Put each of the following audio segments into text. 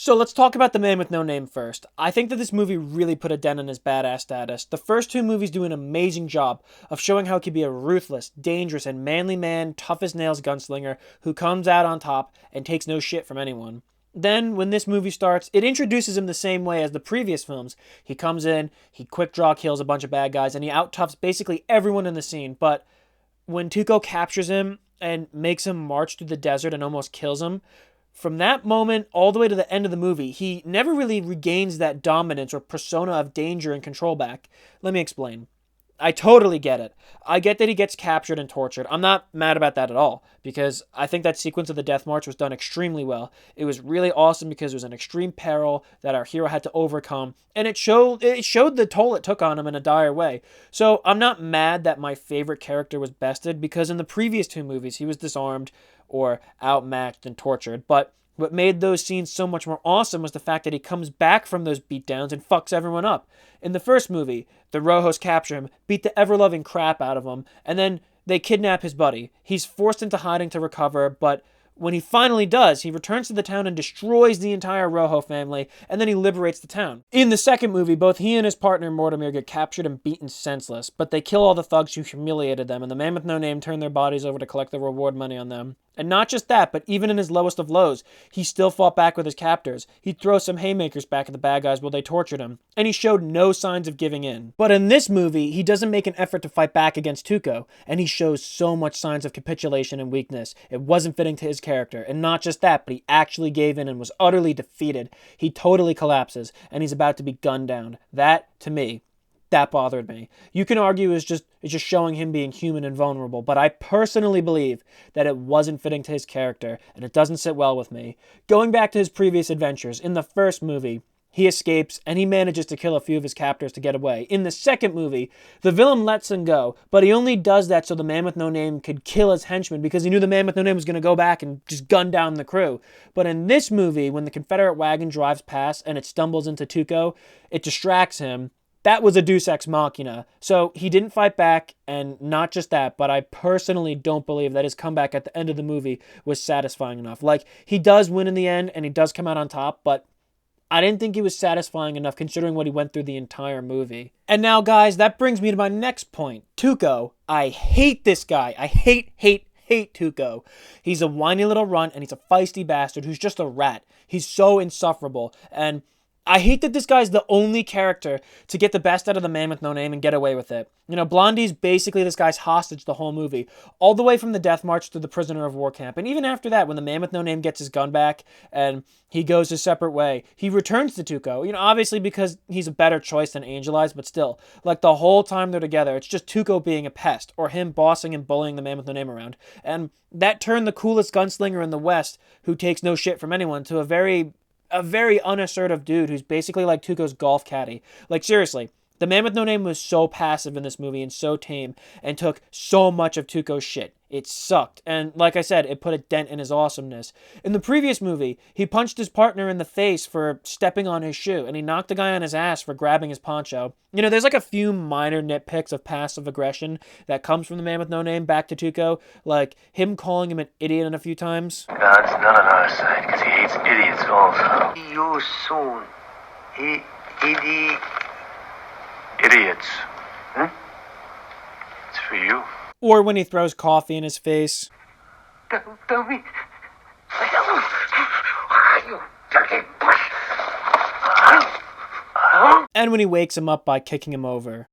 So let's talk about The Man with No Name first. I think that this movie really put a dent in his badass status. The first two movies do an amazing job of showing how he could be a ruthless, dangerous, and manly man, tough as nails gunslinger who comes out on top and takes no shit from anyone. Then, when this movie starts, it introduces him the same way as the previous films. He comes in, he quick draw kills a bunch of bad guys, and he out-toughs basically everyone in the scene. But when Tuco captures him and makes him march through the desert and almost kills him, from that moment all the way to the end of the movie, he never really regains that dominance or persona of danger and control back. Let me explain. I totally get it. I get that he gets captured and tortured. I'm not mad about that at all, because I think that sequence of the Death March was done extremely well. It was really awesome because it was an extreme peril that our hero had to overcome, and it showed the toll it took on him in a dire way. So I'm not mad that my favorite character was bested, because in the previous two movies he was disarmed or outmatched and tortured, but what made those scenes so much more awesome was the fact that he comes back from those beatdowns and fucks everyone up. In the first movie, the Rojos capture him, beat the ever-loving crap out of him, and then they kidnap his buddy. He's forced into hiding to recover, but when he finally does, he returns to the town and destroys the entire Rojo family, and then he liberates the town. In the second movie, both he and his partner Mortimer get captured and beaten senseless, but they kill all the thugs who humiliated them, and the Man with No Name turn their bodies over to collect the reward money on them. And not just that, but even in his lowest of lows, he still fought back with his captors. He'd throw some haymakers back at the bad guys while they tortured him, and he showed no signs of giving in. But in this movie, he doesn't make an effort to fight back against Tuco, and he shows so much signs of capitulation and weakness. It wasn't fitting to his character, and not just that, but he actually gave in and was utterly defeated. He totally collapses, and he's about to be gunned down. That, to me, that bothered me. You can argue it's just showing him being human and vulnerable, but I personally believe that it wasn't fitting to his character, and it doesn't sit well with me. Going back to his previous adventures, in the first movie, he escapes, and he manages to kill a few of his captors to get away. In the second movie, the villain lets him go, but he only does that so the Man with No Name could kill his henchman, because he knew the Man with No Name was going to go back and just gun down the crew. But in this movie, when the Confederate wagon drives past and it stumbles into Tuco, it distracts him. That was a deus ex machina. So he didn't fight back, and not just that, but I personally don't believe that his comeback at the end of the movie was satisfying enough. Like, he does win in the end, and he does come out on top, but I didn't think he was satisfying enough considering what he went through the entire movie. And now, guys, that brings me to my next point. Tuco. I hate this guy. I hate Tuco. He's a whiny little runt, and he's a feisty bastard who's just a rat. He's so insufferable, and I hate that this guy's the only character to get the best out of the Man with No Name and get away with it. You know, Blondie's basically this guy's hostage the whole movie, all the way from the Death March to the prisoner of war camp. And even after that, when the Man with No Name gets his gun back and he goes his separate way, he returns to Tuco. You know, obviously because he's a better choice than Angel Eyes, but still, like the whole time they're together, it's just Tuco being a pest, or him bossing and bullying the Man with No Name around. And that turned the coolest gunslinger in the West, who takes no shit from anyone, to a very unassertive dude who's basically like Tuco's golf caddy. Like, seriously, the Man with No Name was so passive in this movie and so tame and took so much of Tuco's shit. It sucked. And like I said, it put a dent in his awesomeness. In the previous movie, he punched his partner in the face for stepping on his shoe, and he knocked a guy on his ass for grabbing his poncho. You know, there's like a few minor nitpicks of passive aggression that comes from the Man with No Name back to Tuco, like him calling him an idiot a few times. God's not on our side, because he hates idiots also. You soon. Idiots. It's for you. Or when he throws coffee in his face. Tell me. You dirty boy. And when he wakes him up by kicking him over.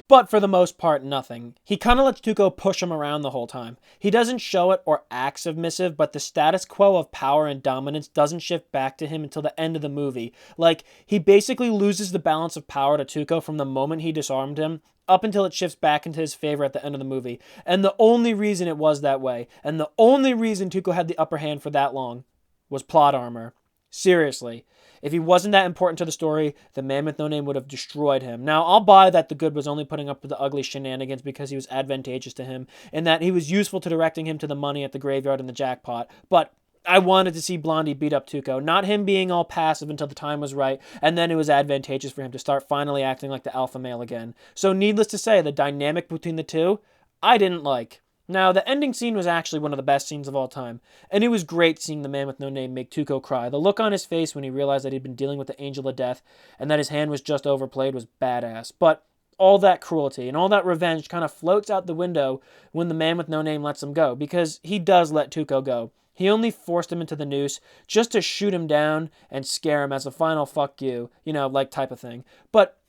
But for the most part, nothing. He kind of lets Tuco push him around the whole time. He doesn't show it or act submissive, but the status quo of power and dominance doesn't shift back to him until the end of the movie. Like, he basically loses the balance of power to Tuco from the moment he disarmed him, up until it shifts back into his favor at the end of the movie. And the only reason it was that way, and the only reason Tuco had the upper hand for that long, was plot armor. Seriously. If he wasn't that important to the story, the Man with No Name would have destroyed him. Now, I'll buy that the good was only putting up with the ugly shenanigans because he was advantageous to him, and that he was useful to directing him to the money at the graveyard and the jackpot. But I wanted to see Blondie beat up Tuco, not him being all passive until the time was right, and then it was advantageous for him to start finally acting like the alpha male again. So needless to say, the dynamic between the two, I didn't like. Now, the ending scene was actually one of the best scenes of all time, and it was great seeing the man with no name make Tuco cry. The look on his face when he realized that he'd been dealing with the angel of death and that his hand was just overplayed was badass. But all that cruelty and all that revenge kind of floats out the window when the man with no name lets him go, because he does let Tuco go. He only forced him into the noose just to shoot him down and scare him as a final fuck you, like type of thing. But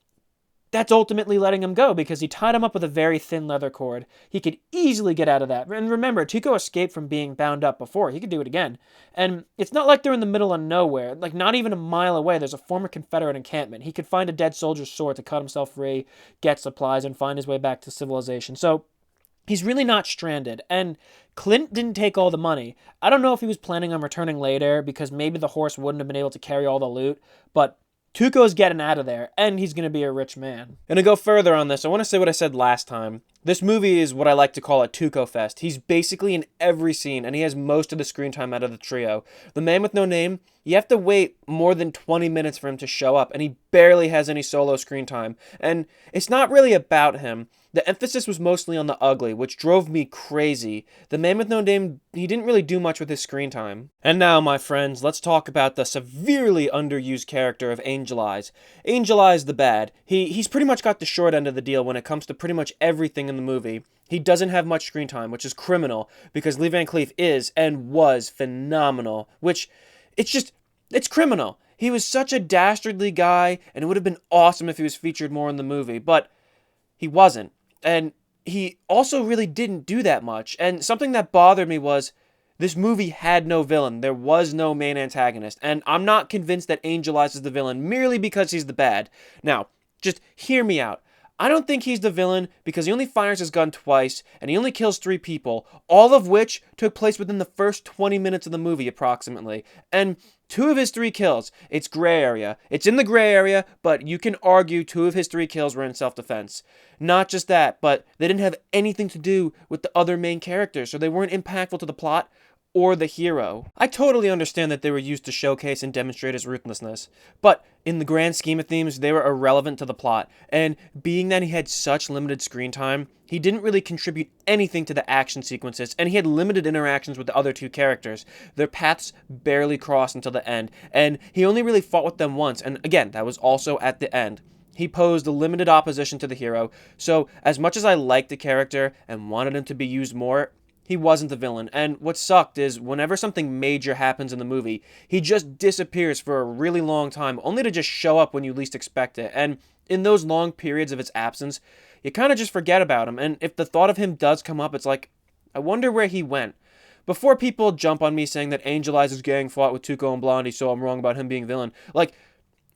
that's ultimately letting him go because he tied him up with a very thin leather cord. He could easily get out of that. And remember, Tuco escaped from being bound up before. He could do it again. And it's not like they're in the middle of nowhere. Like, not even a mile away, there's a former Confederate encampment. He could find a dead soldier's sword to cut himself free, get supplies, and find his way back to civilization. So he's really not stranded. And Clint didn't take all the money. I don't know if he was planning on returning later because maybe the horse wouldn't have been able to carry all the loot, but Tuco's getting out of there, and he's going to be a rich man. And to go further on this, I want to say what I said last time. This movie is what I like to call a Tuco fest. He's basically in every scene, and he has most of the screen time out of the trio. The man with no name, you have to wait more than 20 minutes for him to show up, and he barely has any solo screen time. And it's not really about him. The emphasis was mostly on the ugly, which drove me crazy. The man with no name, he didn't really do much with his screen time. And now, my friends, let's talk about the severely underused character of Angel Eyes. Angel Eyes the bad. He's pretty much got the short end of the deal when it comes to pretty much everything in the movie. He doesn't have much screen time, which is criminal, because Lee Van Cleef is and was phenomenal, which, it's criminal. He was such a dastardly guy, and it would have been awesome if he was featured more in the movie, but he wasn't. And he also really didn't do that much. And something that bothered me was this movie had no villain. There was no main antagonist. And I'm not convinced that Angel Eyes is the villain merely because he's the bad. Now, just hear me out. I don't think he's the villain because he only fires his gun twice and he only kills 3 people, all of which took place within the first 20 minutes of the movie approximately. And 2 of his 3 kills, it's gray area. It's in the gray area, but you can argue 2 of his 3 kills were in self-defense. Not just that, but they didn't have anything to do with the other main characters, so they weren't impactful to the plot or the hero. I totally understand that they were used to showcase and demonstrate his ruthlessness, but in the grand scheme of things, they were irrelevant to the plot, and being that he had such limited screen time, he didn't really contribute anything to the action sequences, and he had limited interactions with the other 2 characters. Their paths barely crossed until the end, and he only really fought with them once, and again, that was also at the end. He posed a limited opposition to the hero, so as much as I liked the character and wanted him to be used more, he wasn't the villain, and what sucked is whenever something major happens in the movie, he just disappears for a really long time, only to just show up when you least expect it, and in those long periods of its absence, you kind of just forget about him, and if the thought of him does come up, it's like, I wonder where he went. Before people jump on me saying that Angel Eyes' gang fought with Tuco and Blondie, so I'm wrong about him being villain,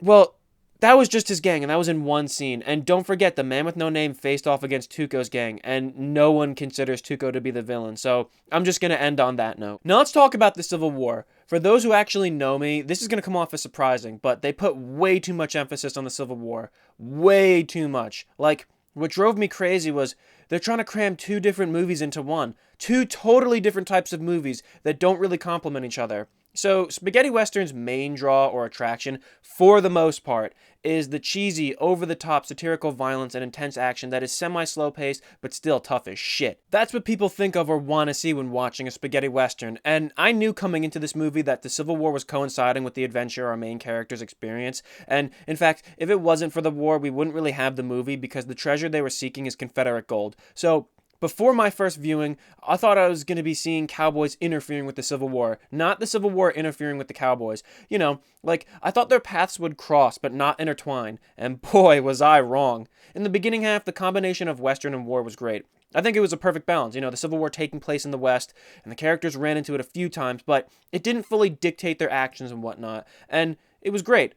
well, that was just his gang, and that was in one scene. And don't forget, the man with no name faced off against Tuco's gang, and no one considers Tuco to be the villain. So I'm just going to end on that note. Now let's talk about the Civil War. For those who actually know me, this is going to come off as surprising, but they put way too much emphasis on the Civil War. Way too much. What drove me crazy was they're trying to cram 2 different movies into one. 2 totally different types of movies that don't really complement each other. So, Spaghetti Western's main draw or attraction, for the most part, is the cheesy, over-the-top satirical violence and intense action that is semi-slow-paced, but still tough as shit. That's what people think of or want to see when watching a spaghetti western, and I knew coming into this movie that the Civil War was coinciding with the adventure our main characters experience, and in fact, if it wasn't for the war, we wouldn't really have the movie because the treasure they were seeking is Confederate gold. So, before my first viewing, I thought I was going to be seeing cowboys interfering with the Civil War, not the Civil War interfering with the cowboys. I thought their paths would cross, but not intertwine, and boy, was I wrong. In the beginning half, the combination of Western and war was great. I think it was a perfect balance, the Civil War taking place in the West, and the characters ran into it a few times, but it didn't fully dictate their actions and whatnot, and it was great.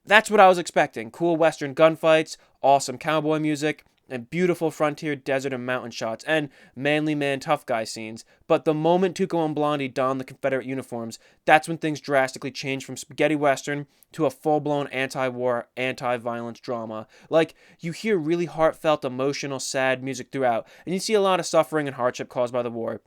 That's what I was expecting. Cool Western gunfights, awesome cowboy music, and beautiful frontier desert and mountain shots, and manly man tough guy scenes. But the moment Tuco and Blondie donned the Confederate uniforms, that's when things drastically changed from spaghetti western to a full-blown anti-war, anti-violence drama. You hear really heartfelt, emotional, sad music throughout, and you see a lot of suffering and hardship caused by the war.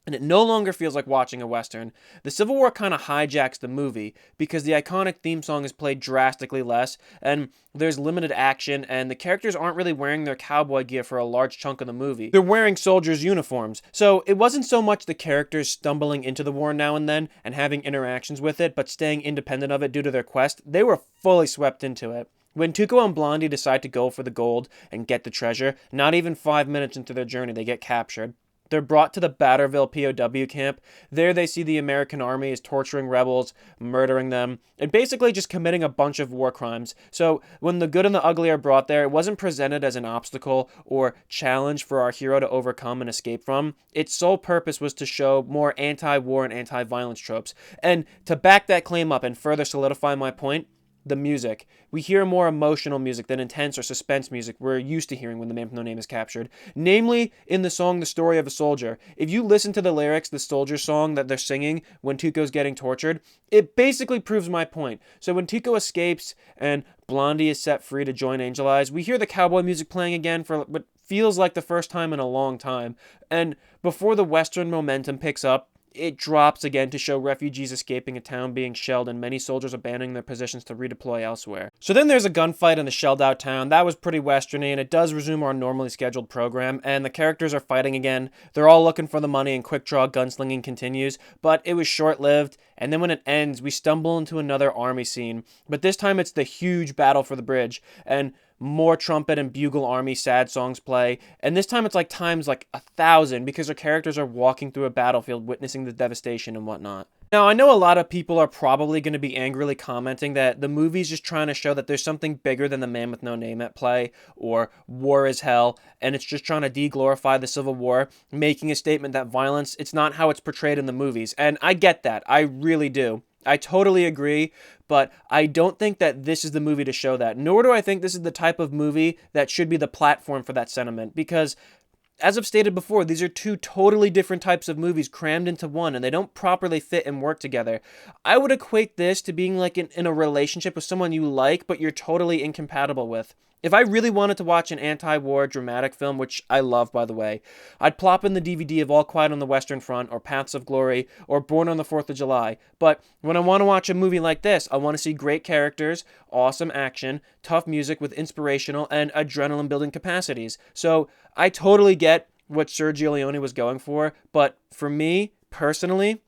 and it no longer feels like watching a Western. The Civil War kind of hijacks the movie because the iconic theme song is played drastically less, and there's limited action, and the characters aren't really wearing their cowboy gear for a large chunk of the movie. They're wearing soldiers' uniforms. So it wasn't so much the characters stumbling into the war now and then and having interactions with it, but staying independent of it due to their quest. They were fully swept into it. When Tuco and Blondie decide to go for the gold and get the treasure, not even 5 minutes into their journey, they get captured. They're brought to the Batterville POW camp. There they see the American army is torturing rebels, murdering them, and basically just committing a bunch of war crimes. So when the good and the ugly are brought there, it wasn't presented as an obstacle or challenge for our hero to overcome and escape from. Its sole purpose was to show more anti-war and anti-violence tropes. And to back that claim up and further solidify my point, the music. We hear more emotional music than intense or suspense music we're used to hearing when the man with no name is captured. Namely, in the song The Story of a Soldier. If you listen to the lyrics, the soldier song that they're singing when Tuco's getting tortured, it basically proves my point. So when Tuco escapes and Blondie is set free to join Angel Eyes, we hear the cowboy music playing again for what feels like the first time in a long time. And before the Western momentum picks up, it drops again to show refugees escaping a town being shelled and many soldiers abandoning their positions to redeploy elsewhere. So then there's a gunfight in the shelled out town. That was pretty westerny, and it does resume our normally scheduled program, and the characters are fighting again. They're all looking for the money, and quick draw gunslinging continues, but it was short-lived, and then when it ends, we stumble into another army scene, but this time it's the huge battle for the bridge, and more trumpet and bugle army sad songs play, and this time it's like times like 1,000 because our characters are walking through a battlefield witnessing the devastation and whatnot. Now, I know a lot of people are probably going to be angrily commenting that the movie's just trying to show that there's something bigger than the man with no name at play, or war is hell, and it's just trying to de-glorify the Civil War, making a statement that violence, it's not how it's portrayed in the movies, and I get that, I really do. I totally agree, but I don't think that this is the movie to show that. Nor do I think this is the type of movie that should be the platform for that sentiment, because as I've stated before, these are two totally different types of movies crammed into one, and they don't properly fit and work together. I would equate this to being like in a relationship with someone you like, but you're totally incompatible with. If I really wanted to watch an anti-war dramatic film, which I love, by the way, I'd plop in the DVD of All Quiet on the Western Front, or Paths of Glory, or Born on the 4th of July. But when I want to watch a movie like this, I want to see great characters, awesome action, tough music with inspirational and adrenaline-building capacities. So I totally get what Sergio Leone was going for, but for me, personally,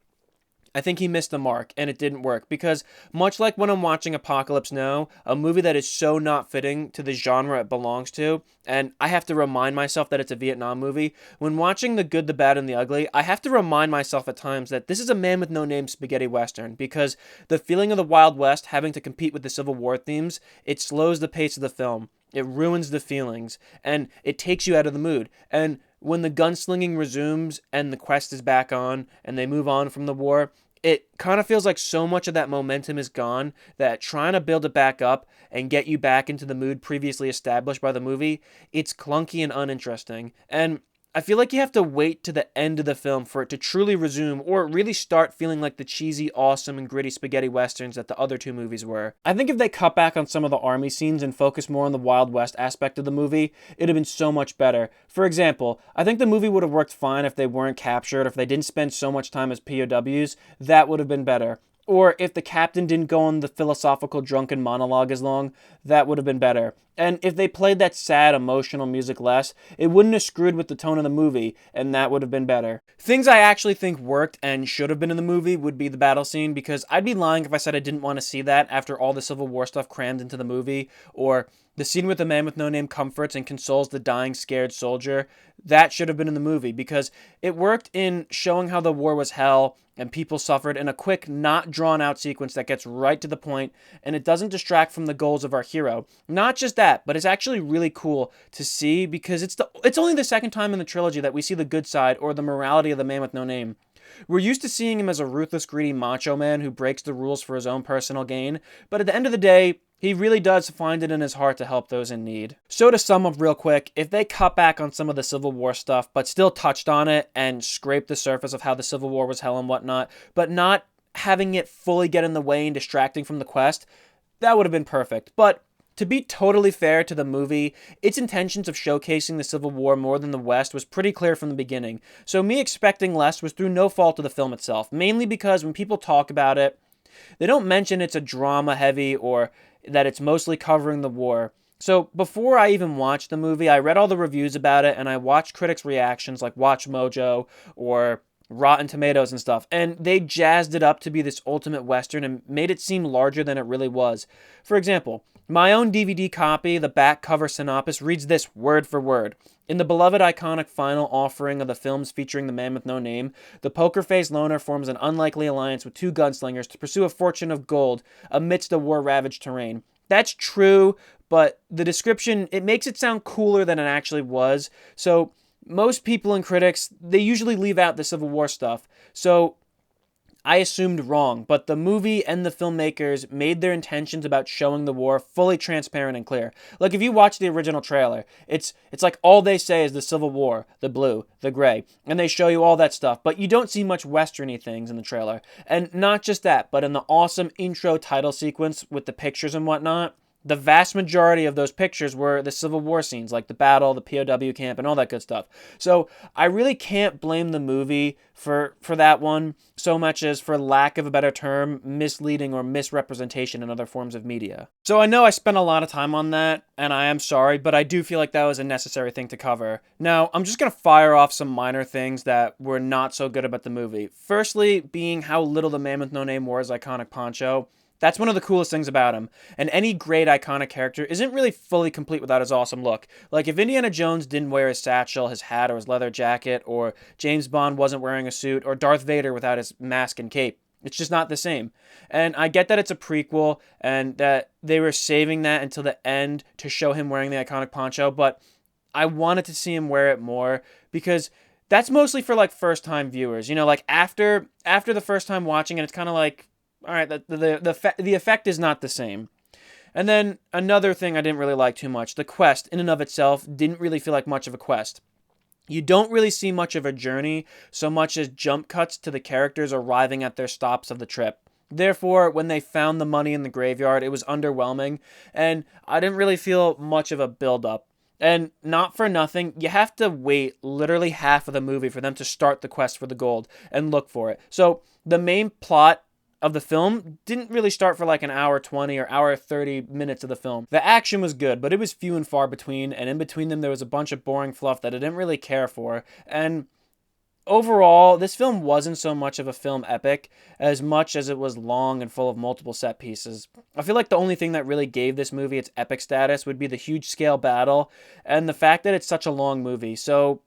I think he missed the mark, and it didn't work, because much like when I'm watching Apocalypse Now, a movie that is so not fitting to the genre it belongs to, and I have to remind myself that it's a Vietnam movie, when watching The Good, the Bad, and the Ugly, I have to remind myself at times that this is a man with no name spaghetti western, because the feeling of the Wild West having to compete with the Civil War themes, it slows the pace of the film. It ruins the feelings, and it takes you out of the mood. And when the gunslinging resumes and the quest is back on, and they move on from the war, it kind of feels like so much of that momentum is gone that trying to build it back up and get you back into the mood previously established by the movie, it's clunky and uninteresting. And I feel like you have to wait to the end of the film for it to truly resume or really start feeling like the cheesy, awesome, and gritty spaghetti westerns that the other two movies were. I think if they cut back on some of the army scenes and focus more on the Wild West aspect of the movie, it'd have been so much better. For example, I think the movie would have worked fine if they weren't captured, if they didn't spend so much time as POWs, that would have been better. Or if the captain didn't go on the philosophical drunken monologue as long, that would have been better. And if they played that sad, emotional music less, it wouldn't have screwed with the tone of the movie, and that would have been better. Things I actually think worked and should have been in the movie would be the battle scene, because I'd be lying if I said I didn't want to see that after all the Civil War stuff crammed into the movie, or the scene with the man with no name comforts and consoles the dying, scared soldier. That should have been in the movie, because it worked in showing how the war was hell and people suffered in a quick, not drawn-out sequence that gets right to the point, and it doesn't distract from the goals of our hero. Not just that, but it's actually really cool to see, because it's only the second time in the trilogy that we see the good side or the morality of the man with no name. We're used to seeing him as a ruthless, greedy macho man who breaks the rules for his own personal gain, but at the end of the day, he really does find it in his heart to help those in need. So to sum up real quick, if they cut back on some of the Civil War stuff, but still touched on it and scraped the surface of how the Civil War was hell and whatnot, but not having it fully get in the way and distracting from the quest, that would have been perfect. But To be totally fair to the movie, its intentions of showcasing the Civil War more than the West was pretty clear from the beginning, so me expecting less was through no fault of the film itself, mainly because when people talk about it, they don't mention it's a drama heavy or that it's mostly covering the war. So before I even watched the movie, I read all the reviews about it and I watched critics' reactions like Watch Mojo or Rotten Tomatoes and stuff, and they jazzed it up to be this ultimate Western and made it seem larger than it really was. For example, my own DVD copy, the back cover synopsis, reads this word for word. In the beloved iconic final offering of the films featuring the man with no name, the poker-faced loner forms an unlikely alliance with two gunslingers to pursue a fortune of gold amidst a war-ravaged terrain. That's true, but the description, it makes it sound cooler than it actually was. So most people and critics, they usually leave out the Civil War stuff. So I assumed wrong, but the movie and the filmmakers made their intentions about showing the war fully transparent and clear. Like if you watch the original trailer, it's like all they say is the Civil War, the blue, the gray, and they show you all that stuff, but you don't see much westerny things in the trailer. And not just that, but in the awesome intro title sequence with the pictures and whatnot, the vast majority of those pictures were the Civil War scenes, like the battle, the POW camp, and all that good stuff. So I really can't blame the movie for that one so much as, for lack of a better term, misleading or misrepresentation in other forms of media. So I know I spent a lot of time on that, and I am sorry, but I do feel like that was a necessary thing to cover. Now, I'm just going to fire off some minor things that were not so good about the movie. Firstly, being how little the man with no name wore his iconic poncho. That's one of the coolest things about him, and any great iconic character isn't really fully complete without his awesome look. Like if Indiana Jones didn't wear his satchel, his hat, or his leather jacket, or James Bond wasn't wearing a suit, or Darth Vader without his mask and cape. It's just not the same. And I get that it's a prequel, and that they were saving that until the end to show him wearing the iconic poncho, but I wanted to see him wear it more, because that's mostly for like first-time viewers. You know, like after the first time watching it, it's kind of like, all right, the effect is not the same. And then another thing I didn't really like too much, the quest in and of itself didn't really feel like much of a quest. You don't really see much of a journey so much as jump cuts to the characters arriving at their stops of the trip. Therefore, when they found the money in the graveyard, it was underwhelming, and I didn't really feel much of a build-up. And not for nothing, you have to wait literally half of the movie for them to start the quest for the gold and look for it. So the main plot of the film didn't really start for like an hour 20 or hour 30 minutes of the film. The action was good, but it was few and far between, and in between them there was a bunch of boring fluff that I didn't really care for. And overall, this film wasn't so much of a film epic as much as it was long and full of multiple set pieces. I feel like the only thing that really gave this movie its epic status would be the huge scale battle and the fact that it's such a long movie. So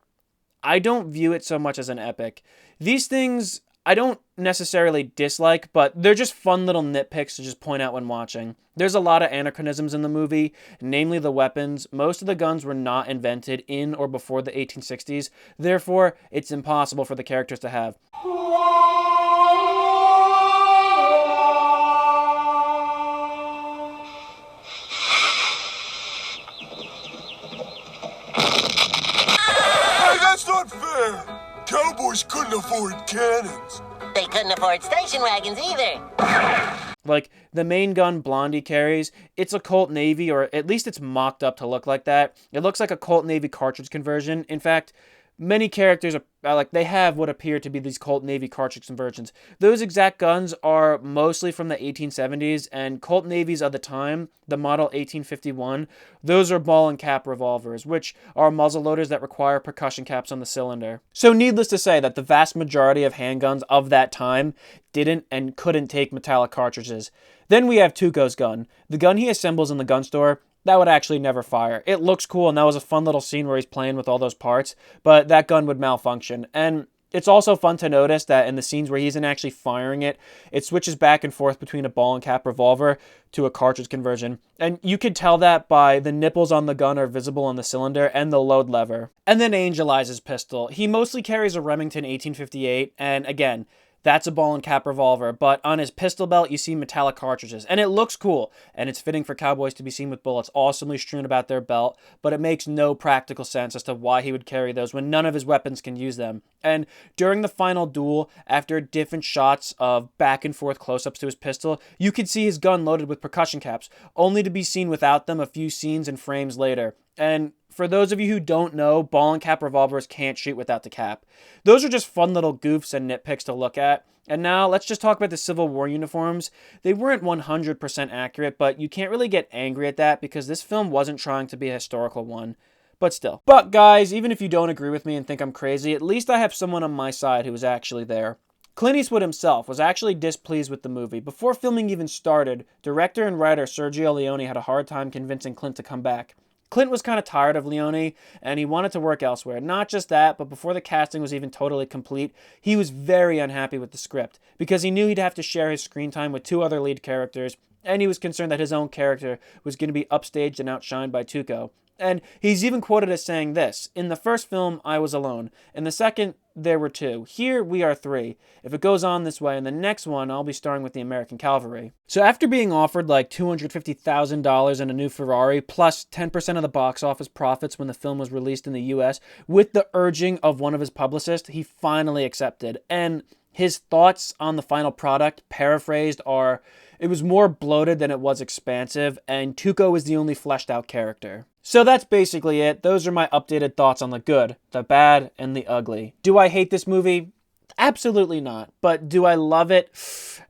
I don't view it so much as an epic. These things I don't necessarily dislike, but they're just fun little nitpicks to just point out when watching. There's a lot of anachronisms in the movie, namely the weapons. Most of the guns were not invented in or before the 1860s, therefore it's impossible for the characters to have. Hey, that's not fair! Cowboys couldn't afford cannons. They couldn't afford station wagons either. Like, the main gun Blondie carries, it's a Colt Navy, or at least it's mocked up to look like that. It looks like a Colt Navy cartridge conversion. In fact, many characters they have what appear to be these Colt Navy cartridge conversions. Those exact guns are mostly from the 1870s, and Colt Navies of the time, the model 1851, those are ball and cap revolvers, which are muzzle loaders that require percussion caps on the cylinder. So needless to say that the vast majority of handguns of that time didn't and couldn't take metallic cartridges. Then we have Tuco's gun. The gun he assembles in the gun store, that would actually never fire. It looks cool, and that was a fun little scene where he's playing with all those parts, but that gun would malfunction. And it's also fun to notice that in the scenes where he isn't actually firing it, it switches back and forth between a ball and cap revolver to a cartridge conversion. And you could tell that by the nipples on the gun are visible on the cylinder and the load lever. And then Angel Eyes' pistol. He mostly carries a Remington 1858, and again, that's a ball and cap revolver, but on his pistol belt, you see metallic cartridges, and it looks cool, and it's fitting for cowboys to be seen with bullets awesomely strewn about their belt, but it makes no practical sense as to why he would carry those when none of his weapons can use them. And during the final duel, after different shots of back and forth close-ups to his pistol, you can see his gun loaded with percussion caps, only to be seen without them a few scenes and frames later. And for those of you who don't know, ball and cap revolvers can't shoot without the cap. Those are just fun little goofs and nitpicks to look at. And now let's just talk about the Civil War uniforms. They weren't 100% accurate, but you can't really get angry at that because this film wasn't trying to be a historical one. But still. But guys, even if you don't agree with me and think I'm crazy, at least I have someone on my side who was actually there. Clint Eastwood himself was actually displeased with the movie. Before filming even started, director and writer Sergio Leone had a hard time convincing Clint to come back. Clint was kind of tired of Leone, and he wanted to work elsewhere. Not just that, but before the casting was even totally complete, he was very unhappy with the script, because he knew he'd have to share his screen time with two other lead characters, and he was concerned that his own character was going to be upstaged and outshined by Tuco. And he's even quoted as saying this: "In the first film, I was alone. In the second, there were two. Here, we are three. If it goes on this way, in the next one, I'll be starring with the American Cavalry." So after being offered like $250,000 and a new Ferrari, plus 10% of the box office profits when the film was released in the US, with the urging of one of his publicists, he finally accepted. And his thoughts on the final product, paraphrased, are: "It was more bloated than it was expansive, and Tuco was the only fleshed out character." So that's basically it. Those are my updated thoughts on the good, the bad, and the ugly. Do I hate this movie? Absolutely not. But do I love it?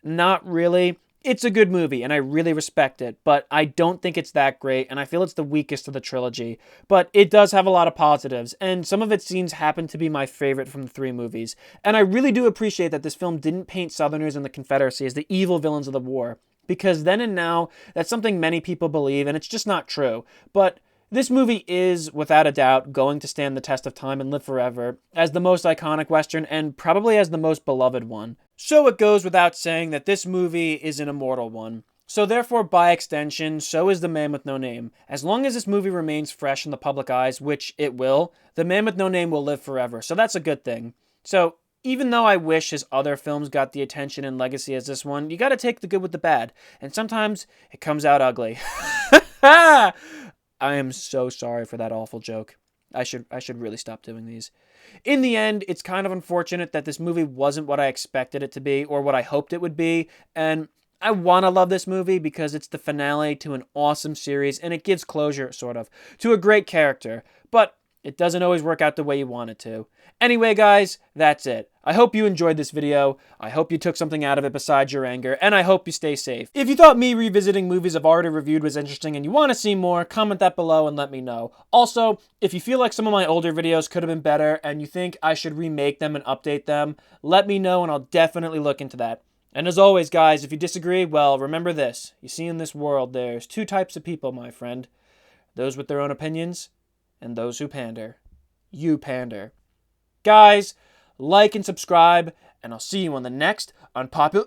Not really. It's a good movie, and I really respect it, but I don't think it's that great, and I feel it's the weakest of the trilogy. But it does have a lot of positives, and some of its scenes happen to be my favorite from the three movies. And I really do appreciate that this film didn't paint Southerners and the Confederacy as the evil villains of the war, because then and now, that's something many people believe, and it's just not true. But this movie is, without a doubt, going to stand the test of time and live forever as the most iconic Western and probably as the most beloved one. So it goes without saying that this movie is an immortal one. So therefore, by extension, so is The Man with No Name. As long as this movie remains fresh in the public eyes, which it will, The Man with No Name will live forever. So that's a good thing. So even though I wish his other films got the attention and legacy as this one, you gotta take the good with the bad. And sometimes it comes out ugly. I am so sorry for that awful joke. I should really stop doing these. In the end, it's kind of unfortunate that this movie wasn't what I expected it to be or what I hoped it would be, and I want to love this movie because it's the finale to an awesome series and it gives closure, sort of, to a great character, but it doesn't always work out the way you want it to. Anyway, guys, that's it. I hope you enjoyed this video. I hope you took something out of it besides your anger, and I hope you stay safe. If you thought me revisiting movies I've already reviewed was interesting and you want to see more, comment that below and let me know. Also, if you feel like some of my older videos could have been better and you think I should remake them and update them, let me know and I'll definitely look into that. And as always, guys, if you disagree, well, remember this. You see, in this world, there's two types of people, my friend. Those with their own opinions and those who pander. You pander. Guys, like and subscribe, and I'll see you on the next Unpopular...